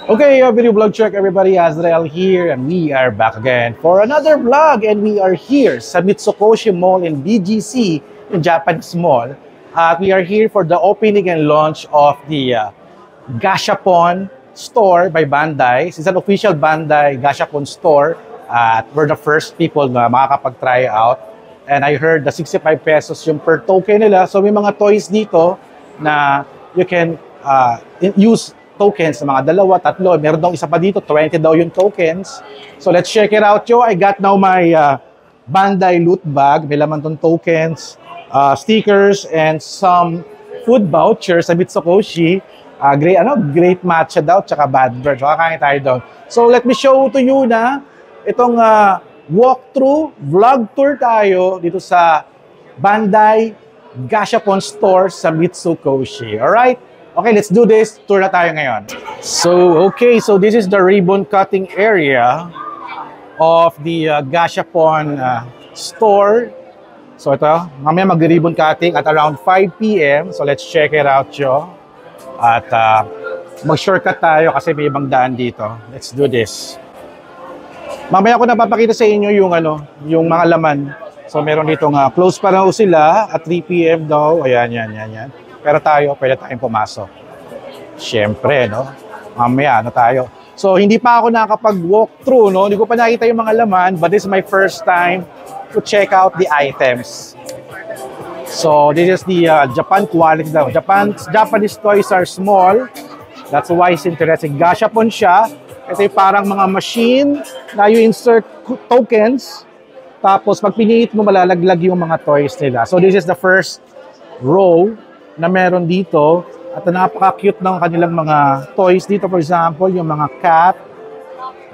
Okay, video vlog check everybody, Azrael here and we are back again for another vlog and we are here sa Mitsukoshi Mall in BGC, in Japanese Mall. We are here for the opening and launch of the Gashapon store by Bandai. It's an official Bandai Gashapon store. We're the first people na makakapag-try out. And I heard the 65 pesos yung per token nila. So may mga toys dito na you can use tokens na mga dalawa, tatlo. Meron daw isa pa dito, 20 daw yung tokens. So let's check it out, yo. I got now my Bandai loot bag. May laman tong tokens, stickers, and some food vouchers sa Mitsukoshi. Great matcha daw, tsaka bad bird. So kakain tayo doon. So let me show to you na itong walkthrough, vlog tour tayo dito sa Bandai Gashapon store sa Mitsukoshi. Alright? Okay, let's do this. Tour na tayo ngayon. So this is the ribbon cutting area of the Gashapon store. So ito, mamaya mag-ribbon cutting at around 5 p.m. So let's check it out, yo. At mag-shortcut tayo kasi may ibang daan dito. Let's do this. Mamaya ko napapakita sa inyo yung mga laman. So meron dito nga, close pa raw sila at 3 p.m. daw. Ayan, yan. Pero tayo, pwede tayong pumasok. Siyempre, no? Mamaya, tayo. So, hindi pa ako nakakapag-walk through, no? Hindi ko pa nakita yung mga laman, but this is my first time to check out the items. So, this is the Japan quality daw. Japanese toys are small. That's why it's interesting. Gashapon siya. Ito yung parang mga machine na you insert tokens. Tapos, pag piniit mo, malalaglag yung mga toys nila. So, this is the first row na meron dito at napaka-cute ng kanilang mga toys dito. For example, yung mga cat.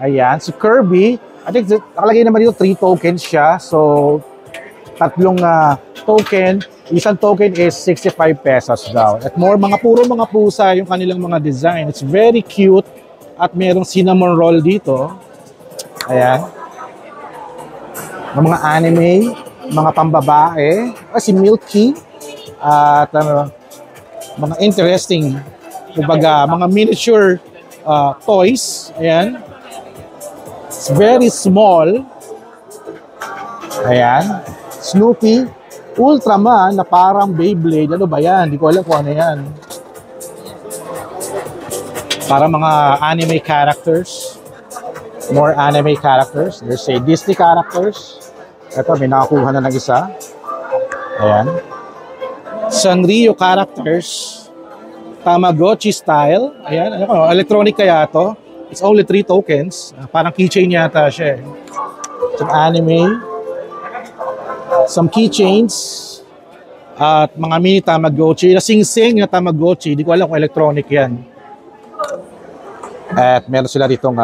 Ayan, si Kirby. I think nakalagay naman dito 3 tokens siya. So, tatlong token. Isang token is 65 pesos daw. At puro mga pusa yung kanilang mga design. It's very cute. At merong cinnamon roll dito. Ayan. Mga anime, mga pambabae. Si Milky. At mga interesting, mga miniature toys. Ayan. It's very small. Ayan. Snoopy. Ultraman na parang Beyblade. Ano ba yan? Hindi ko alam kung ano yan. Para mga anime characters. More anime characters. There's a Disney characters. Ito, may nakakuha na ng isa. Ayan. Sanrio characters, Tamagotchi style. Ayan, electronic kaya to. It's only 3 tokens. Parang keychain yata siya. Some anime, some keychains, at mga mini Tamagotchi. Sing-sing na Tamagotchi. Hindi ko alam kung electronic yan. At meron sila ditong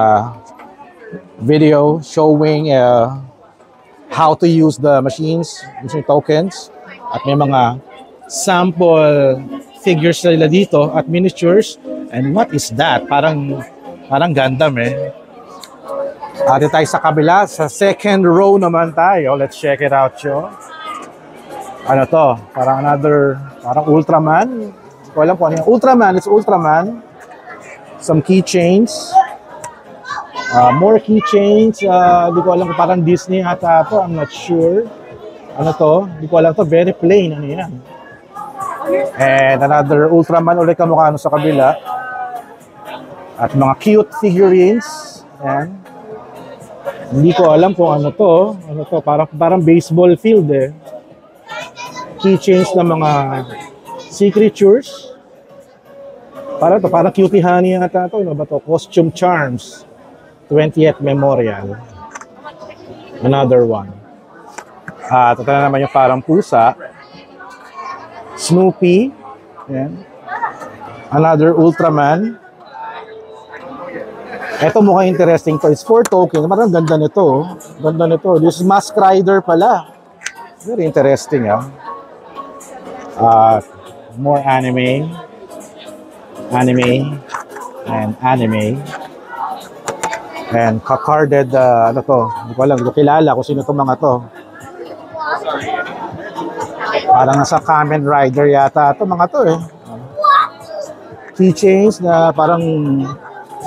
video showing how to use the machines using tokens. At may mga sample figures nila dito at miniatures. And what is that? Parang Gundam eh. Dito tayo sa kabila. Sa second row naman tayo. Let's check it out, yo. Ano to? Parang Ultraman. Hindi ko alam kung ano yung Ultraman. It's Ultraman. Some keychains. More keychains. Hindi ko alam kung parang Disney ata to. I'm not sure. Ano to? Hindi ko alam to. Very plain. Ano yan? And another Ultraman ulit kamukha sa kabila. At mga cute figurines. Ayan. Hindi ko alam kung ano to. Parang baseball field eh. Keychains ng mga sea creatures. Parang Cutie Honey yata to. Ano ba to? Costume Charms. 20th Memorial. Another one. Ito na naman yung parang pusa. Snoopy. Ayan. Another Ultraman. Ito mukhang interesting to. It's 4 tokens. Parang ganda nito. Ganda nito. This is Mask Rider pala. Very interesting, more anime. Anime. And anime. And carded, ano to? Hindi ko alam. Hindi ko kilala kung sino itong mga to. Parang nasa Kamen Rider yata ito mga to eh. Keychains na parang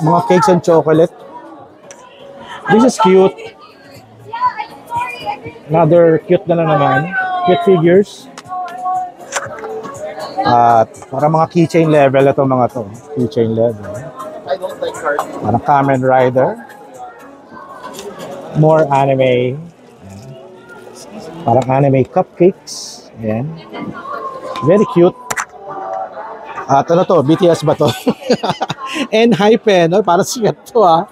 Mga cakes and chocolate. This is cute. Another cute na naman. Cute figures. At para mga keychain level ito mga to. Keychain level. Parang Kamen Rider. More anime. Parang anime cupcakes. Ayan. Very cute. At ano to? BTS ba to? Enhypen. No? Parang sikat to ah.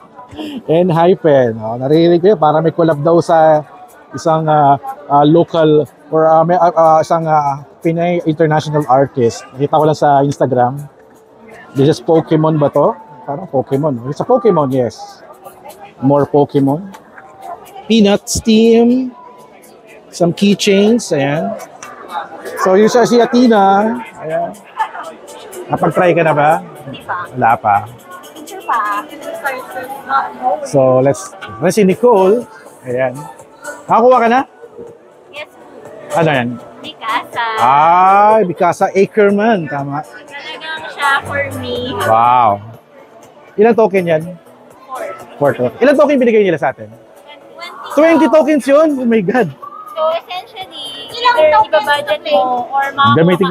Enhypen. No? Naririnig ko yun. Parang may collab daw sa isang local or isang Pinay international artist. Nakita ko lang sa Instagram. This is Pokemon ba to? Parang Pokemon. It's a Pokemon, yes. More Pokemon. Peanuts team. Some keychains. Ayan. So, yung si Athena. Ayan. Napag-try ka na ba? Wala pa. So, let's si Nicole. Ayan. Nakakuha ka na? Yes. Ano yan? Mikasa. Ay, Mikasa Ackerman. Tama. Talagang siya for me. Wow. Ilang token yan? 4 token. Ilang token binigay nila sa atin? 20 tokens yun? Oh my God. So, essentially, either iba-budget mo or mga... Gamitin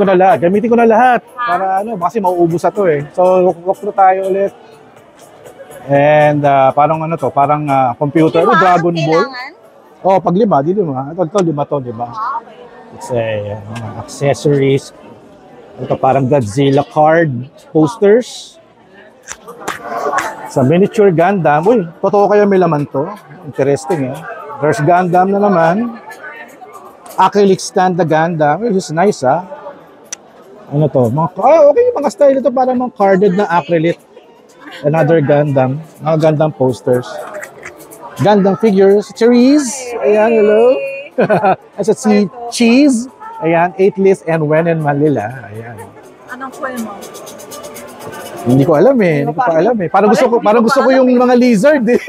ko na lahat. Para ano, kasi mauubos na to eh. So, walk through tayo ulit. And parang ano to, parang computer, Dragon Ball. Oh, pag 5, di 5. Ito 5 to, di ba? It's accessories. Ito parang Godzilla card posters. Sa miniature Gundam. Uy, totoo kaya may laman to. Interesting eh. There's Gundam na naman. Acrylic stand na Gundam. Which is nice ah. Ano to? Okay yung mga style ito. Parang mga carded na acrylic. Another Gundam. Mga Gundam posters. Gundam figures. Cheese. Ayan, hello. As si Cheese. Ayan, 8 list and when in Manila. Ayan. Anong poema? Hindi ko alam eh. Hindi ko pa alam eh. Parang gusto ko yung mga lizard eh.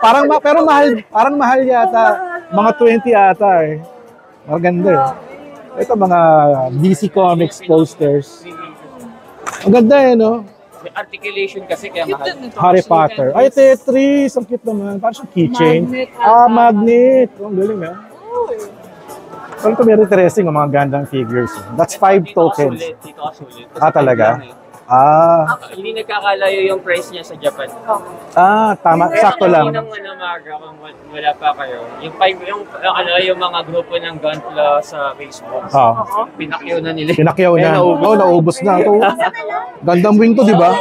Pero parang mahal yata. Mga 20 ata eh. Maganda eh. Ito mga DC Comics posters. Ang ganda eh, no? May articulation kasi kaya mahal. Harry Potter. Ay, Tetris. Ang cute naman. Parang siyang keychain. Magnet. Ang galing ah. Parang ito very interesting ang mga Gundam figures. That's 5 tokens. Dito kasulit. Talaga? Hindi nagkakalayo yung price niya sa Japan. Tama. Sakto lang. Hindi nang maga kung wala pa kayo. Yung mga grupo ng Gunpla sa Facebook. Pinakyaw na nila. Pinakyaw na. Naubos na. Ito. Gundam Wing to, di ba?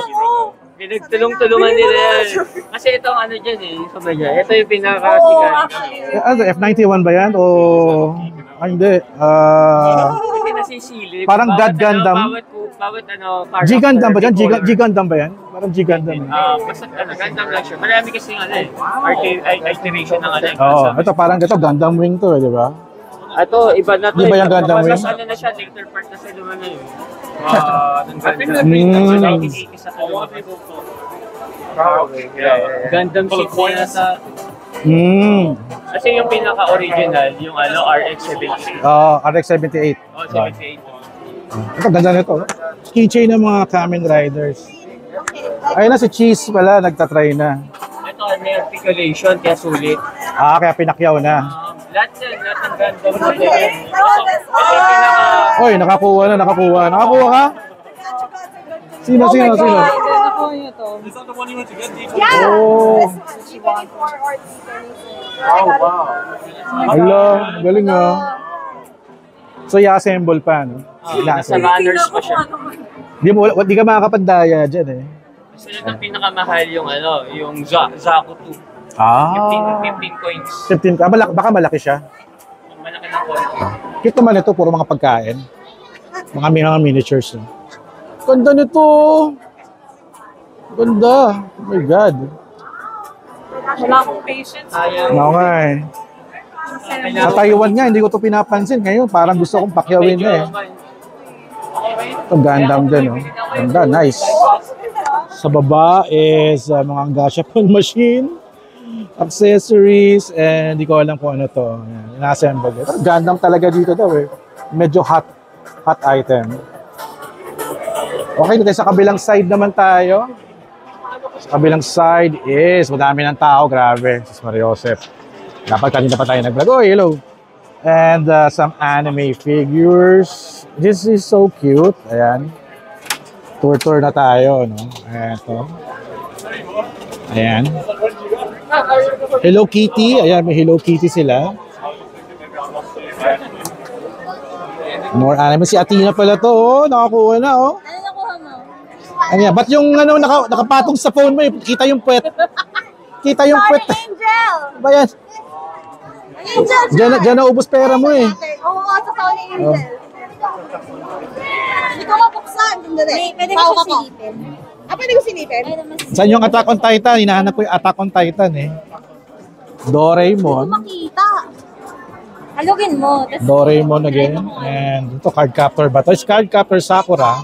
Pinagtulong-tulungan nila yan. Kasi itong ano dyan eh. Ito yung pinakasikat. F91 ba yan? O... hindi. Kasi nasisilip. Parang God Gundam. Bawat G-Gundam ba yan? G-Gundam ba yan? Parang G-Gundam. Basta Gundam lang siya. Marami kasi yung iteration ng ito parang Gundam Wing to, di ba? Ito, iba na to. Di ba yung Gundam Wing? Mas ano na siya, later part na sa luman na yun. Gundam. 1980 sa luman. Gundam ship niya sa... Kasi yung pinaka-original, yung RX-78. RX-78. 78. Ito, ganda nito. Keychain ng mga Kamen Riders. Ayun na, si Cheese pala, nagtatry na. Ito, may articulation, kaya sulit. Kaya pinakyaw na. Lahat ng Gundam na din. Ito Oy, nakakuha na. Nakakuha ka? Sino? Nakuha niyo to. Oh. Hello, galing ah. So, i-assemble pa, no? Nasa runners pa siya. Di ka makakapagdaya dyan eh. Sunod ang pinakamahal yung Zaku 2. 15 coins. 15 ka? Baka malaki siya. Malaki na konti. Cute naman ito, puro mga pagkain. Mga miniatures. Eh. Ganda nito. Ganda. Oh my God. Wala akong patience. Oo nga eh. Sa Taiwan nga, hindi ko ito pinapansin. Ngayon, parang gusto kong pakyawin na eh. Itong Gundam din, oh. Ganda, nice. Sa baba is mga gashapon machine, accessories, and hindi ko alam kung ano to. Ina-assemble. Gundam talaga dito daw eh. Medyo hot item. Okay, sa kabilang side naman tayo. Sa kabilang side is madami ng tao, grabe. Sus Maria Joseph. Dapat kanina pa tayo nag-vlog. Oh, hello. And some anime figures. This is so cute. Ayan. Tour na tayo, no? Ito. Ayan. Hello Kitty. Ayan, may Hello Kitty sila. More anime. Si Athena pala to, oh. Nakakuha na, oh. Ano nakuha mo? Ano yan? Ba't yung ano, nakapatong sa phone mo, kita yung puwet. Kita yung puwet. Angel! Ba yan? Angel! Diyan na ubos pera mo eh. Oo, sa Sony Angel. Hindi ko mapuksan. Pwede ko siya silipin. Pwede ko silipin? Saan yung Attack on Titan? Hinahanap ko yung Attack on Titan eh. Doraemon. Makita. Halugin mo. Doraemon again. And ito, card captor ba? Ito is card captor Sakura.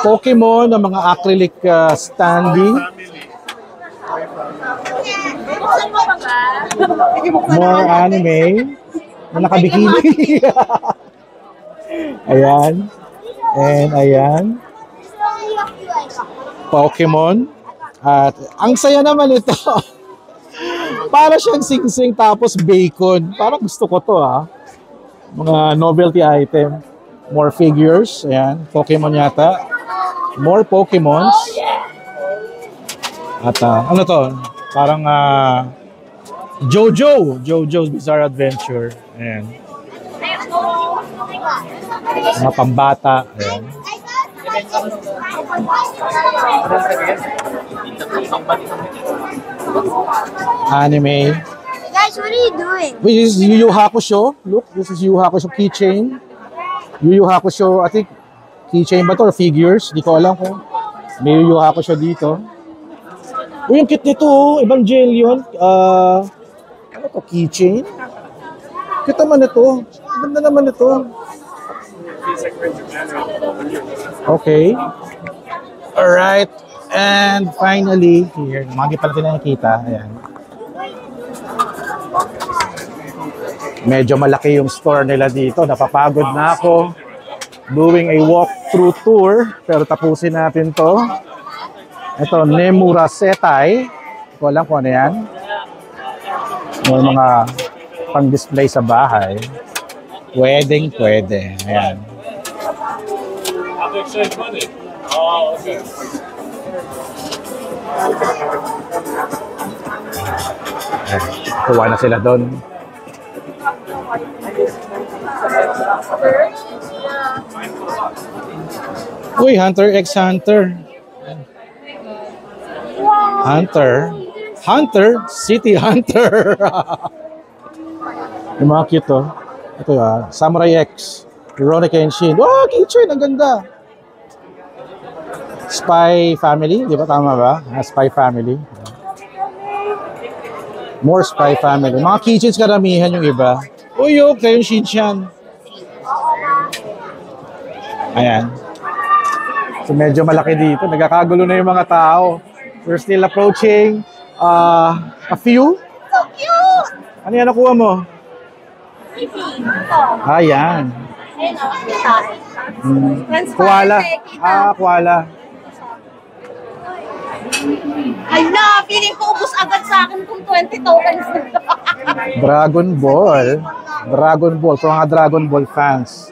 Pokemon, ng mga acrylic standee. Buksan mo pa ba? More anime. Na nakabikini. Ayan. And ayan. Pokemon. At ang saya naman ito. Para siyang sing-sing tapos bacon. Parang gusto ko to ha. Mga novelty item. More figures. Ayan. Pokemon yata. More Pokemons. At ano to? Parang Jojo's Bizarre Adventure. Ayan. Mga pambata. Ayan. Anime. Guys, what are you doing? This is Yu Yu Hakusho. Look, this is Yu Yu Hakusho keychain. Yu Yu Hakusho, I think, keychain ba to or figures? Di ko alam kung may Yu Yu Hakusho dito. Uy, yung kit nito, oh. Evangelion. Ano to, keychain? Kita naman ito. Ganda naman ito. Okay. Alright. And finally, here, mga pala natin nakikita. Ayan. Medyo malaki yung store nila dito. Napapagod na ako doing a walk-through tour. Pero tapusin natin to. Ito, Nemura Setai. Hindi ko alam kung ano yan. Yung mga pang-display sa bahay. Pwede. Ayan. Kuha na sila doon. Uy, Hunter x Hunter. Hunter, City Hunter. Yung mga cute to. Ito Samurai X, Rurouni Kenshin. Wow, keychain, ang ganda. Spy Family, di ba? Tama ba? Spy Family. More Spy Family. Mga keychains karamihan yung iba. Uy, okay, yung Shinchan. Ayan. So medyo malaki dito. Nagkakagulo na yung mga tao. We're still approaching a few. So cute! Ano yan nakuha mo? Ayan. Koala. Koala. Hala, feeling ko ubus agad sa akin kung 20 tokens. Dragon Ball. Dragon Ball. For mga Dragon Ball fans.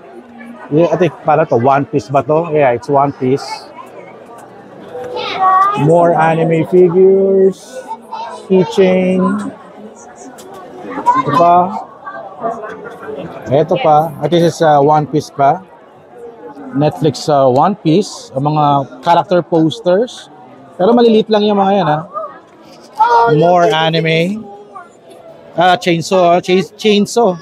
Yeah, I think para to. One Piece ba to? Yeah, it's One Piece. More anime figures. Keychain. Ito pa. Ito pa. At this is One Piece pa. Netflix One Piece. Mga character posters. Pero maliliit lang yung mga yan ha. More anime. Chainsaw. Chainsaw.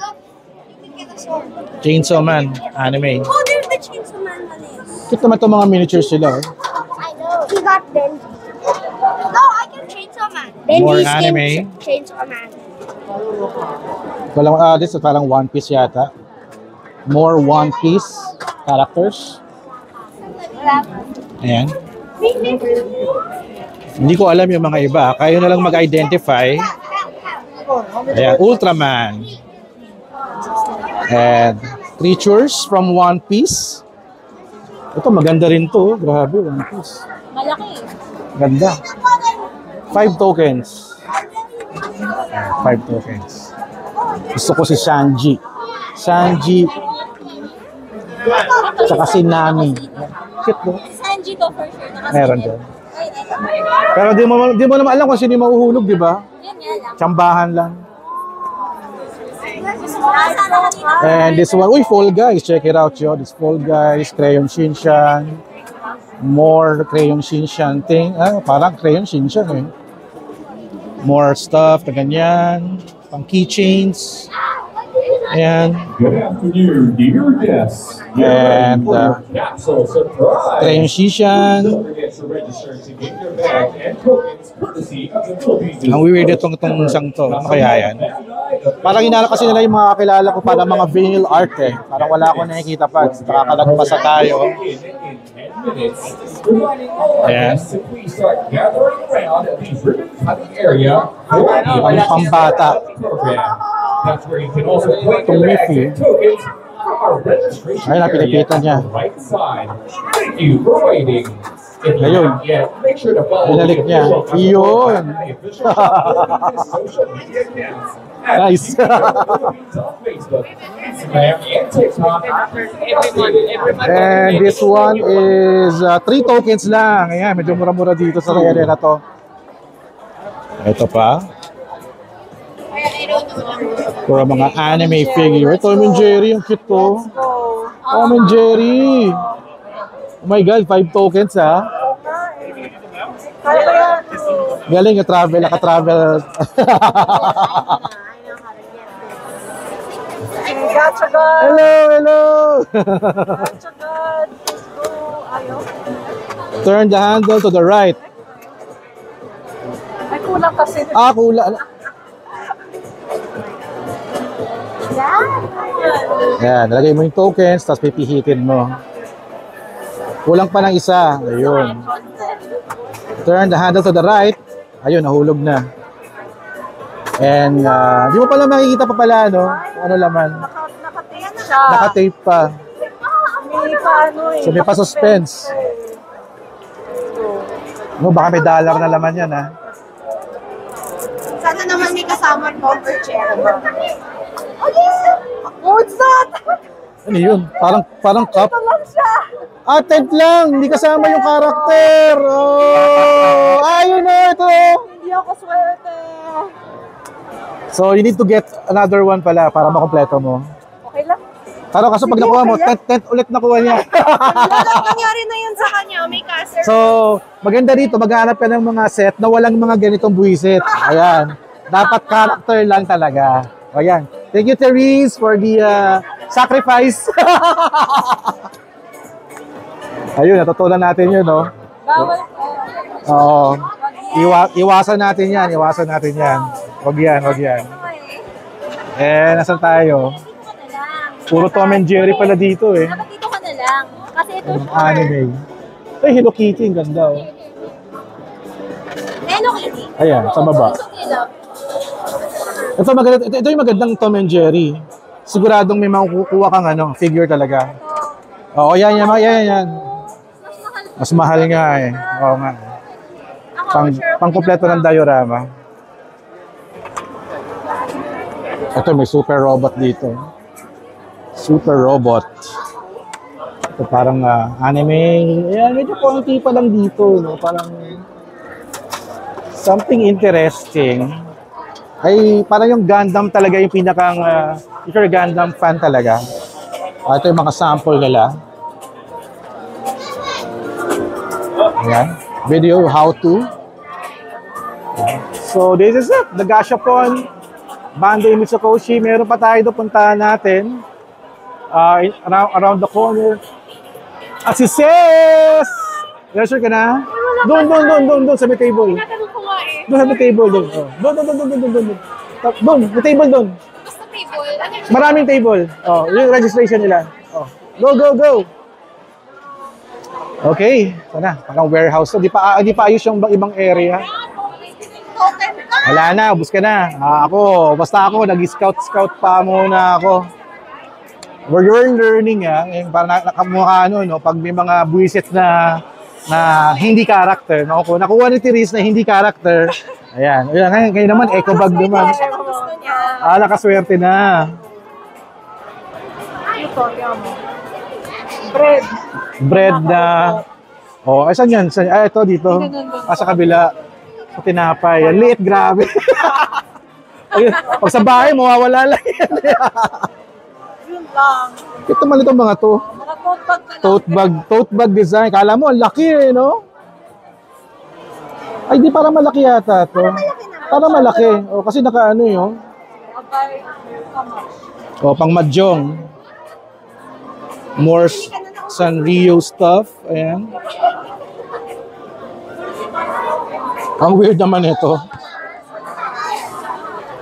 Chainsaw Man. Anime. Oh, there's the Chainsaw Man one is. Cute naman itong mga miniatures sila. I know. He got Benji. No, I can Chainsaw Man. More Benji's anime. Chainsaw Man. Walang, this is parang One Piece yata. More One Piece characters. Ayan. Hindi ko alam yung mga iba. Kayo na lang mag-identify. Ayan, Ultraman. And creatures from One Piece. Ito, maganda rin to. Grabe, One Piece. Malaki. Ganda. 5 tokens. 5 tokens. Gusto ko si Sanji. Sanji. Tsaka si Nami. Cute no? Sanji to for sure. Meron dyan. Pero di mo naman alam kung sino yung mahuhulog, di ba? Yan lang. Tsambahan lang. And this one, uy, Fall Guys. Check it out, yo. This Fall Guys, Crayon Shinshan. More Crayon Shinshan thing. Ah, parang Crayon Shinshan eh. More stuff na ganyan. Pang keychains. Ayan. Good afternoon, dear guests. And Capsule surprise. Crayon Shinshan. Don't forget to register to get your bag and tokens courtesy of the Philippines. Ang weird itong isang to. Ano kaya yan? Parang inala kasi nila yung mga kakilala ko para mga vinyl art eh. Parang wala akong nakikita pa. Nakakalagpasa tayo. Ayan. We start gathering around the ribbon cutting area for the Ang pambata. program. That's where you can also collect Itong your bags Miffy. and tokens from our registration Ay, area napilipitan niya. on the right side. Thank you for waiting. If you Ayun. haven't yet, make sure to follow Binalik the niya. official Iyon. official social media accounts at Nice. Philippines on Facebook, Instagram, and TikTok. Every month. And this one is 3 tokens lang. Ayan, medyo mura-mura dito sa area na to. Ito pa. Pura mga anime figure. Tom and Jerry, ang cute to. Tom and Jerry. Oh my God, 5 tokens ha. Galing, naka-travel. Gotcha God! Hello! Gotcha God! Let's go! Ayaw. Turn the handle to the right. Ay, kulang kasi. Kula. Yan, nalagay mo yung tokens, tapos pipihitin mo. Kulang pa ng isa. Ayun. Turn the handle to the right. Ayun, nahulog na. And, di mo pala makikita pa pala, no? Ano laman? Nakatape siya. Nakatape pa. May paano eh. So, may pa-suspense. No, baka may dollar na laman yan, ha? Sana naman may kasama cover chair. Oh, What's that? Ano yun? Parang cup. Ito lang siya. Tent lang! Hindi kasama yung karakter! Oh! Ayun na ito! Hindi ako swerte. So, you need to get another one pala para makompleto mo. Okay lang. Pero kaso pag nakuha mo, tent ulit nakuha niya. Nangyari na yun sa kanya. May caser. So, maganda dito, maghanap ka ng mga set na walang mga ganitong buwisit. Ayan. Dapat character lang talaga. Ayan. Thank you, Therese, for the sacrifice. Ayun, natutunan natin yun, no? Bawal Oo. Iwasan natin yan. Wag yan. Nasan tayo? Puro Tom and Jerry pala dito eh. Dapat dito ka na lang. Kasi ito Anime. Ay, Hello Kitty, ang ganda oh. Hello Kitty. Ayan, sa baba. Ito, ito yung magandang Tom and Jerry. Siguradong may makukuha kang figure talaga. Oo, yan. Mas mahal nga eh. Oo nga. Pang-kompleto ng diorama. Ito, may super robot dito. Super robot. Ito parang anime. Ayan, medyo konti pa lang dito. No? Parang something interesting. Ay, parang yung Gundam talaga yung pinakang, if you're a Gundam fan talaga. Ito yung mga sample nila. Ayan. Video how to. So, this is it. The Gashapon. Bandai Mitsukoshi. Meron pa tayo doon puntahan natin. Around the corner. At si Ses! Sure ka na? Doon sa may table. Tinatanong ko nga eh. Doon sa may table. Doon, may table doon. Basta table. Ano yung Maraming table. Oh, yung registration nila. Oh. Go! Okay. Ito na. Parang warehouse. Di pa ayos yung ibang area. token ka? Wala na. Ubus ka na. Basta ako. Nag-scout pa muna ako. We're learning, Parang nakamukha, no? Pag may mga buwisit na na hindi character. Nakuha ni Therese na hindi character. Ayan. Ayan, ngayon naman, eco bag naman. Gusto niya. Ah, nakaswerte na. Ito, yan mo. Bread. Bread na. Oh, ay, saan yan? Ay, ito, dito. Ah, sa kabila. Sa tinapay. Ang liit, grabe. Ay, pag sa bahay, mawawala lang yan. Yun lang. Ito man itong mga to. Mga tote bag na lang. Tote bag design. Kala mo, ang laki eh, no? Ay, di para malaki yata to. Para malaki. O, kasi naka ano yun. Abay, kamash. O, pang mahjong. More Sanrio stuff. Ayan. Ang weird naman ito.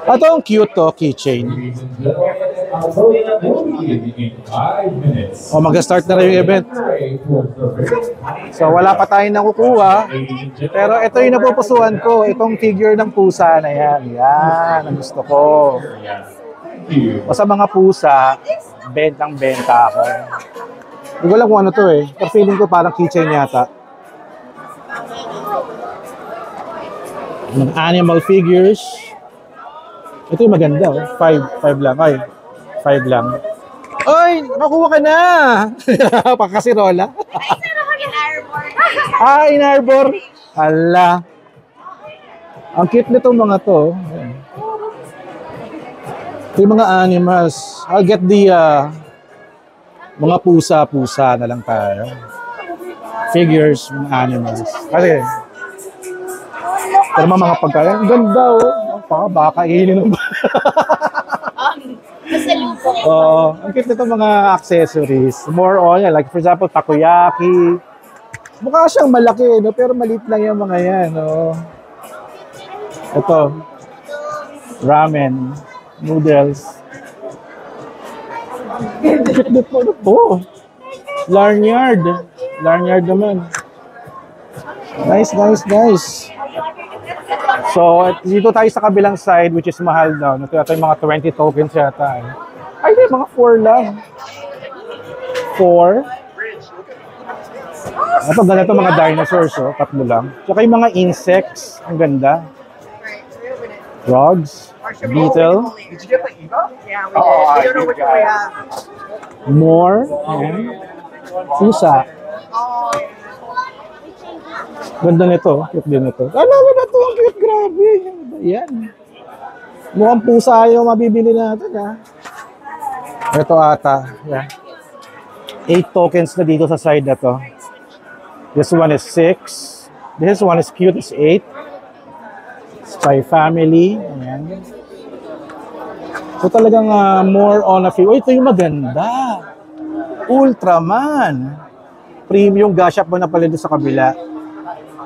Ito ang cute to, keychain. Ladies and gentlemen, our program will begin in 5 minutes. O, mag-start na rin yung event. Pray for the So, wala pa tayong nakukuha. Ladies and gentlemen, Pero ito yung napupusuan ko. Itong figure ng pusa na yan. Yan, ang gusto ko. thank you. O sa mga pusa, bentang-benta ako. Hindi ko alam kung ano to eh. Pero feeling ko parang keychain yata. Mga animal figures. Ito yung maganda oh. 5 lang. Ay, 5 lang. Oy, nakuha ka na! Pakasirola. Ah, in-arbor. Hala. Ang cute nitong mga to. Ayan. Ito yung mga animals. I'll get the mga pusa-pusa na lang tayo. Figures, mga animals. Kasi, pero mga pagkain. Ang ganda oh. Baka kainin ng Oo. Ang cute nito mga accessories. More on, like for example, takoyaki. Mukha siyang malaki, no? Pero maliit lang yung mga yan. No? Ito. Ramen. Noodles. Cute nito. Ano po? Larnyard. Larnyard naman. Nice, nice, nice. So, dito tayo sa kabilang side, which is mahal daw. Ito yata yung mga 20 tokens yata. Ay, di, mga 4 lang. 4. Ito, ganito mga dinosaurs, oh. 3 lang. Tsaka yung mga insects. Ang ganda. Frogs. Beetle. Did you get the email? Yeah, we did. We don't know which one we have. More. Ayan. Pusa. Ganda nito. Cute din ito. Ano na ito? Ang cute. Grabe. Ayan. Mukhang pusa yung mabibili natin, ha? Ito ata. Yan. 8 tokens na dito sa side na to. This one is 6. This one is cute. It's 8. Spy Family. Ayan. So talagang more on a few. Oh, ito yung maganda. Ultraman. Premium gashap mo na pala doon sa kabila.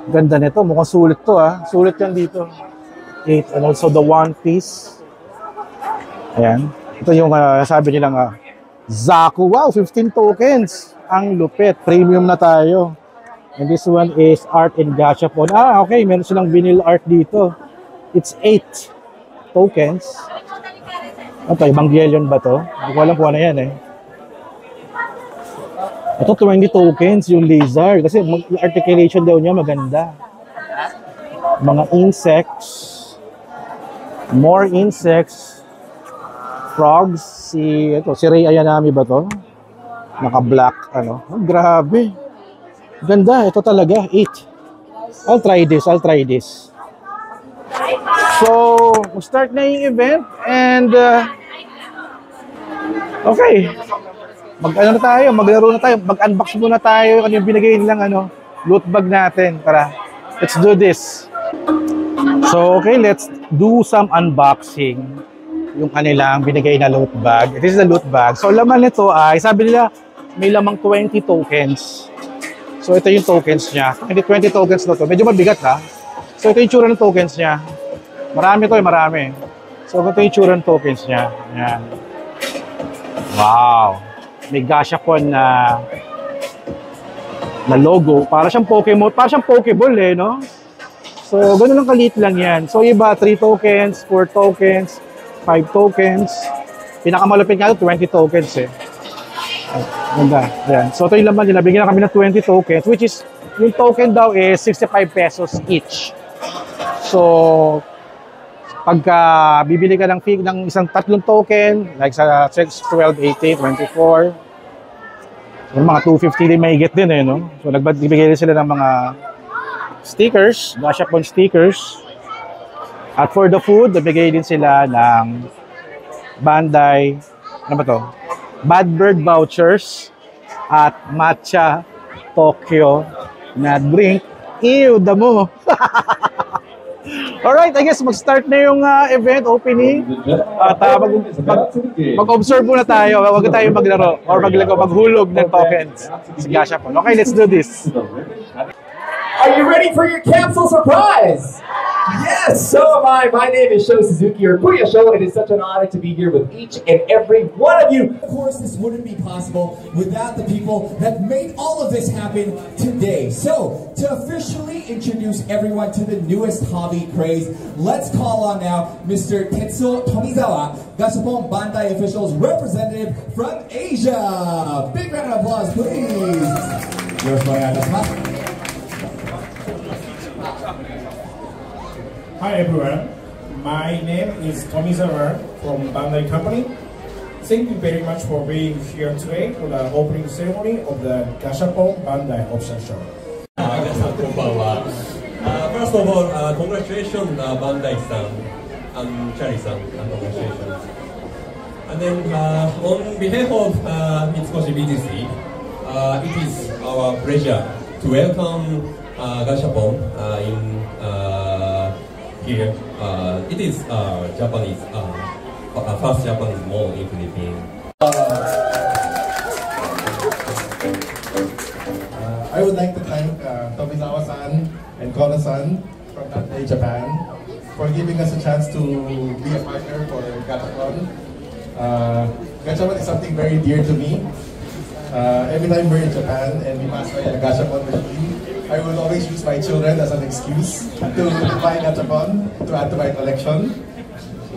Ganda nito. Mukhang sulit to ha. Sulit yan dito. 8. And also the One Piece. Ayan. Ito yung sabi nilang Zaku. Wow, 15 tokens. Ang lupit. Premium na tayo. And this one is art and gashapon. Ah, okay. Meron silang vinyl art dito. It's 8 tokens. Ito, Evangelion ba to? Hindi ko alam kung ano yan eh. Ito, 20 tokens yung lizard. Kasi yung articulation daw niya maganda. Mga insects. More insects. Frogs. Si Rei Ayanami ba to? Naka-black, ano. Oh, grabe. Ganda. Ito talaga. 8. I'll try this. So, start na yung event. And, okay. Mag-ano na tayo, maglaro na tayo, mag-unbox muna tayo ano yung binigay nilang loot bag natin. Tara, let's do this. So, okay, let's do some unboxing. Yung kanilang binigay na loot bag. This is the loot bag. So, laman nito ay, sabi nila, may lamang 20 tokens. So, ito yung tokens niya. Hindi 20 tokens na to. Medyo mabigat ha. So, ito yung tsura ng tokens niya. Marami to marami. So, ito yung tsura ng tokens niya. Ayan. Wow. May gashapon na logo. Para siyang Pokemon. Para siyang Pokeball eh, no? So, ganun lang kalit lang yan. So, iba, 3 tokens, 4 tokens, 5 tokens. Pinakamalupit nga ito, 20 tokens eh. Ganda. Ayan. So, ito yung laman nila. Bigyan na kami ng 20 tokens, which is yung token daw is 65 pesos each. So, pagka bibili ka ng isang tatlong token, like sa 6, 12, 18, 24, yung mga 250 din mahigit din eh, no? So, nagbibigay rin sila ng mga stickers, Gashapon stickers. At for the food, nabigay din sila ng Bandai, ano ba to? Bad Bird vouchers at Matcha Tokyo na drink. Ew, damo! Alright, I guess mag-start na yung event opening. At mag-observe muna tayo. Huwag tayo maglaro or maghulog ng tokens sa Gashapon. Okay, let's do this. Are you ready for your capsule surprise? Yes, so am I. My name is Sho Suzuki, or Kuya Sho. It is such an honor to be here with each and every one of you. Of course, this wouldn't be possible without the people that made all of this happen today. So, to officially introduce everyone to the newest hobby craze, let's call on now Mr. Tetsuo Tomizawa, Gashapon Bandai officials representative from Asia. Big round of applause, please. Hi everyone, my name is Tomizawa from Bandai Company. Thank you very much for being here today for the opening ceremony of the Gashapon Bandai Official Show. First of all, congratulations Bandai-san and Chari-san, congratulations. And then on behalf of Mitsukoshi BGC, it is our pleasure to welcome Gashapon in here. It is Japanese, first Japanese mall in Philippines. I would like to thank Tomizawa-san and Kono-san from Bandai Japan for giving us a chance to be a partner for Gashapon. Gashapon is something very dear to me. Every time we're in Japan and we pass by the Gashapon machine, I will always use my children as an excuse to buy Gashapon, to add to my collection.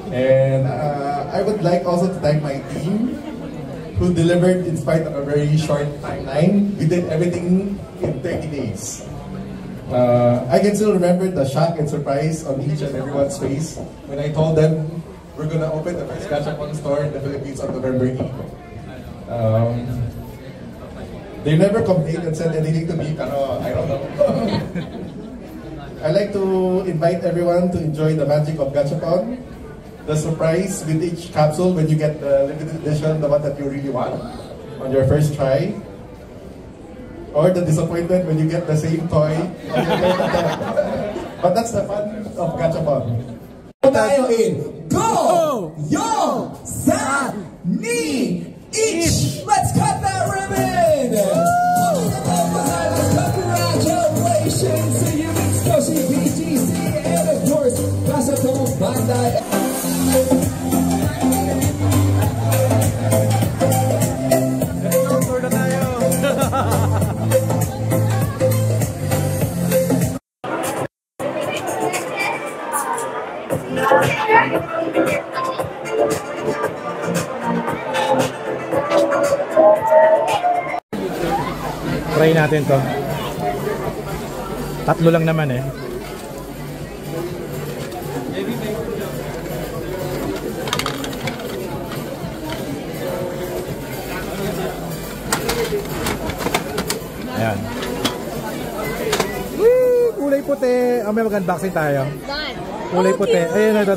And I would like also to thank my team who delivered in spite of a very short timeline. We did everything in 30 days. I can still remember the shock and surprise on each and everyone's face when I told them we're going to open the first Gashapon store in the Philippines on November 8th. They never complained and said anything to me, pero I don't know. I like to invite everyone to enjoy the magic of Gashapon. The surprise with each capsule when you get the limited edition, the one that you really want on your first try. Or the disappointment when you get the same toy. But that's the fun of Gashapon. Tayo in Go! Yo! Sa! Ni! Ich! Let's cut that ribbon! Congratulations to you, Mitsukoshi BGC, and of course, Gashapon Bandai. Try natin to. Tatlo lang naman eh. Ayan. Woo! Kulay puti. May mag-unboxing tayo. Kulay puti. Ayun, ito.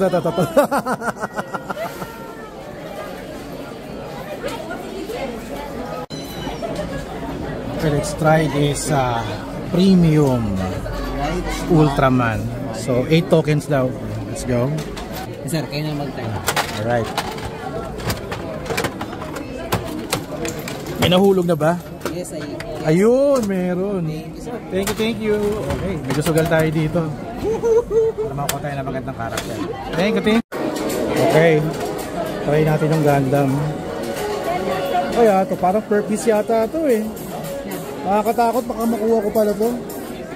Okay, let's try this premium Ultraman. So, 8 tokens daw. Let's go. Sir, kayo na mag-time. Alright. May nahulog na ba? Yes, ayun, meron. Thank you. Okay, medyo sugal tayo dito. Para makuha tayo na magandang karakter. Thank you. Okay. Try natin yung Gundam. Ay, ito parang per piece yata ito eh. Nakakatakot, baka makuha ko pala to.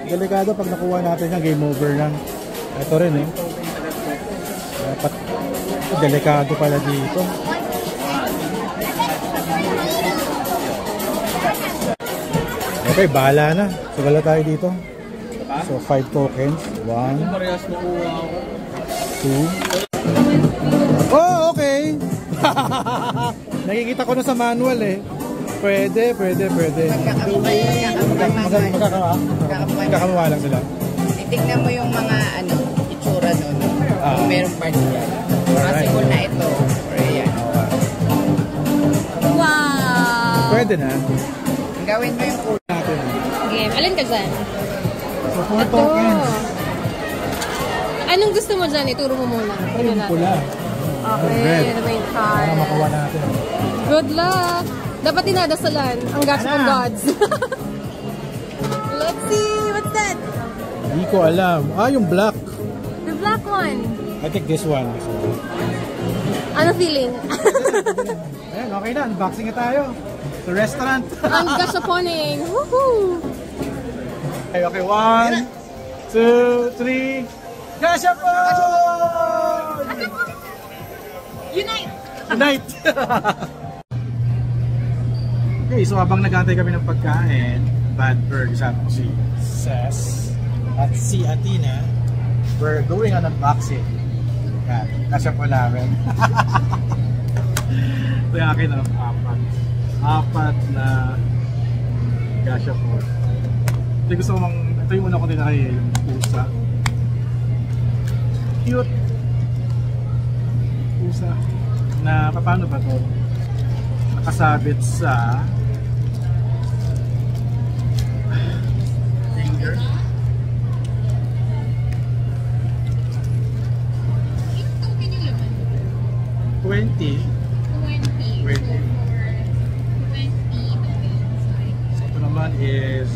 Delikado pag nakuha natin yung game over na. Ito rin eh. Dapat delikado pala dito. Okay, bahala na. Sugala tayo dito. So, 5 tokens. 1, 2. Oh, okay. Nakikita ko na sa manual eh. Pwede. Magkakamuha lang sila. Titignan mo yung mga itsura nun. Kung merong part dyan. Possible na ito. Or yan. Wow! Pwede na. Gawin mo yung kulay natin. Game. Alin ka dyan? So, 4 tokens. Anong gusto mo dyan? Ituro mo muna. Ay, yung pula. Okay, yun na yung card. Makuha natin. Good luck! Dapat dinadasalan ang Gashapon gods. Let's see! What's that? Hindi ko alam. Yung black. The black one. I think this one. Ano feeling? Ayan, okay na. Unboxing na tayo. Sa restaurant. Ang Gashaponing. Woohoo! Okay, 1, 2, 3. Gashapon! Unite! Unite! Okay, so habang nag-aantay kami ng pagkain, Bad Bird, kasama ko si Ses at si Athena, we're doing an unboxing. Yan, Gashapon namin. Ito yung akin, apat na Gashapon. Ito yung una ko tinakay, yung pusa. Cute pusa na paano ba to? Nakasabit sa finger. Ito kinalaman. 20. So ito naman is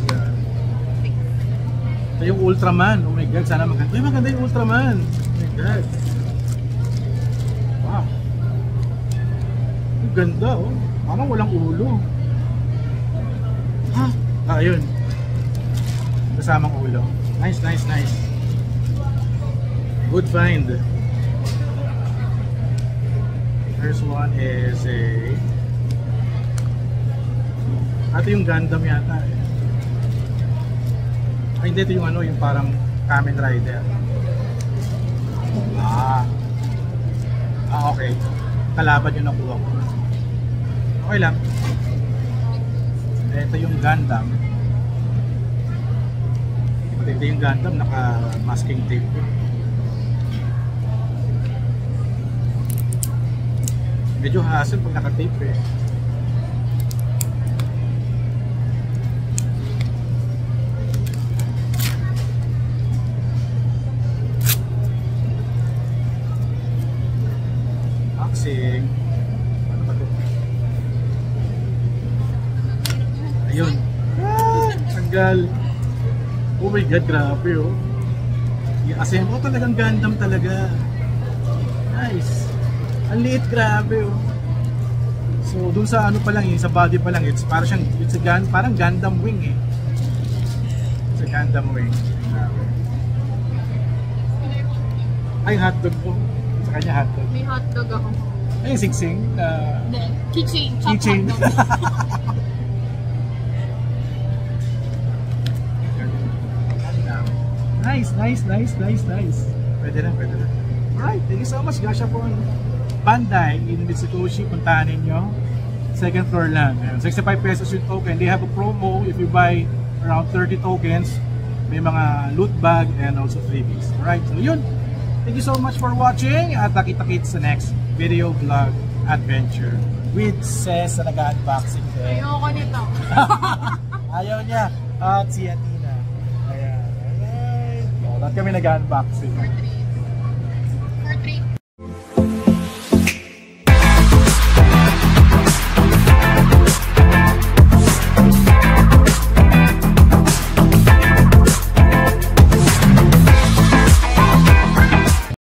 ito yung Ultraman. Oh my god, sana maganda. Uy, maganda yung Ultraman. Oh my god. Wow. Ang ganda oh. Parang walang ulo. Ha? Ayun. Kasamang ulo. Nice. Good find. First one is ito yung Gundam yata eh. Ay, hindi, ito yung yung parang Kamen Rider. Okay. Kalaban yung nakuha ko. Okay lang. Ito yung Gundam. Ito yung Gundam, naka-masking tape. Medyo hassle pag naka-tape eh. Ano ba ito? Ayun. Tanggal. Oh my god, grabe oh. I-assemble talagang Gundam talaga. Nice. Ang liit, grabe oh. So dun sa pa lang sa body pa lang, parang Gundam wing eh. It's a Gundam wing. Ay, hotdog po. Sa kanya hotdog. May hotdog ako. Ay, singsing. Keychain. Keychain. Nice. Pwede na. Alright, thank you so much, Gashapon. Bandai in Mitsukoshi, puntahan ninyo. Second floor lang. 65 pesos yung token. They have a promo if you buy around 30 tokens. May mga loot bag and also freebies. Alright, so yun. Thank you so much for watching at kita-kits sa next video vlog adventure with Ses na nag-unboxing din. Ayoko nito. Ayaw niya. At si Athena. Ayan. Lahat kami nag-unboxing.